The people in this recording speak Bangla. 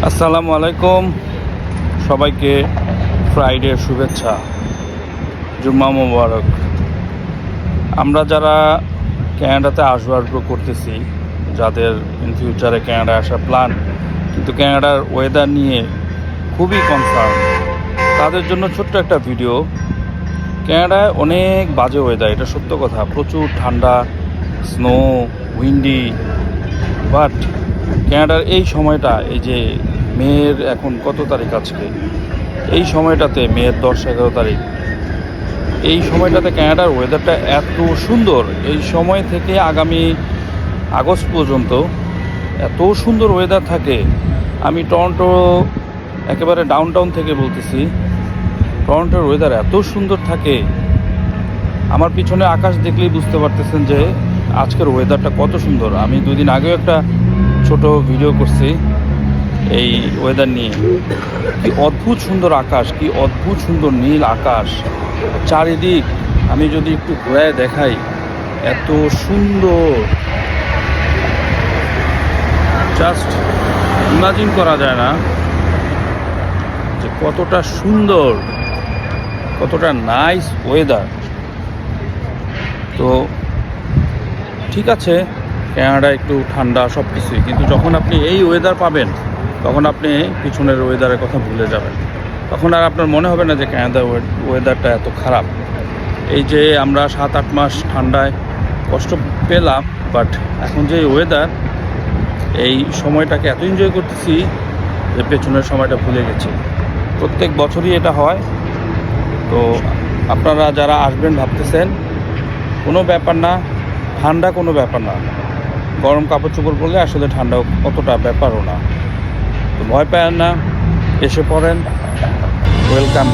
আসসালামু আলাইকুম, সবাইকে ফ্রাইডের শুভেচ্ছা, জুম্মা মোবারক। আমরা যারা ক্যানাডাতে আসবো করতেছি, যাদের ইন ফিউচারে ক্যানাডায় আসার প্ল্যান, কিন্তু ক্যানাডার ওয়েদার নিয়ে খুবই কনসার্ন, তাদের জন্য ছোট্ট একটা ভিডিও। ক্যানাডায় অনেক বাজে ওয়েদার, এটা সত্য কথা। প্রচুর ঠান্ডা, স্নো, উইন্ডি। বাট ক্যানাডার এই সময়টা, এই যে মেয়ের এখন কত তারিখ আজকে, এই সময়টাতে মেয়ের 10-11 তারিখ, এই সময়টাতে ক্যানাডার ওয়েদারটা এত সুন্দর। এই সময় থেকে আগামী আগস্ট পর্যন্ত এত সুন্দর ওয়েদার থাকে। আমি টরন্টো একেবারে ডাউনটাউন থেকে বলতেছি, টরন্টোর ওয়েদার এত সুন্দর থাকে। আমার পিছনে আকাশ দেখলেই বুঝতে পারতেছেন যে আজকের ওয়েদারটা কত সুন্দর। আমি 2 দিন আগেও একটা ছোট ভিডিও করছি এই ওয়েদার নিয়ে। কি অদ্ভুত সুন্দর আকাশ, কি অদ্ভুত সুন্দর নীল আকাশ চারিদিক। আমি যদি একটু ঘুরায় দেখাই, এত সুন্দর, জাস্ট ইমাজিন করা যায় না যে কতটা সুন্দর, কতটা নাইস ওয়েদার। তো ঠিক আছে, ক্যানাডা একটু ঠান্ডা সব কিছুই, কিন্তু যখন আপনি এই ওয়েদার পাবেন তখন আপনি পিছনের ওয়েদারের কথা ভুলে যাবেন। তখন আর আপনার মনে হবে না যে ক্যানাডার ওয়েদারটা এত খারাপ। এই যে আমরা 7-8 মাস ঠান্ডায় কষ্ট পেলাম, বাট এখন যে ওয়েদার, এই সময়টাকে এত এনজয় করতেছি যে পেছনের সময়টা ভুলে গেছি। প্রত্যেক বছরই এটা হয়। তো আপনারা যারা আসবেন ভাবতেছেন, কোনো ব্যাপার না, ঠান্ডা কোনো ব্যাপার না, গরম কাপড় চোপড় পরলে আসলে ঠান্ডা অতটা ব্যাপারও না। তো ভয় পায় না, এসে পড়েন, ওয়েলকাম।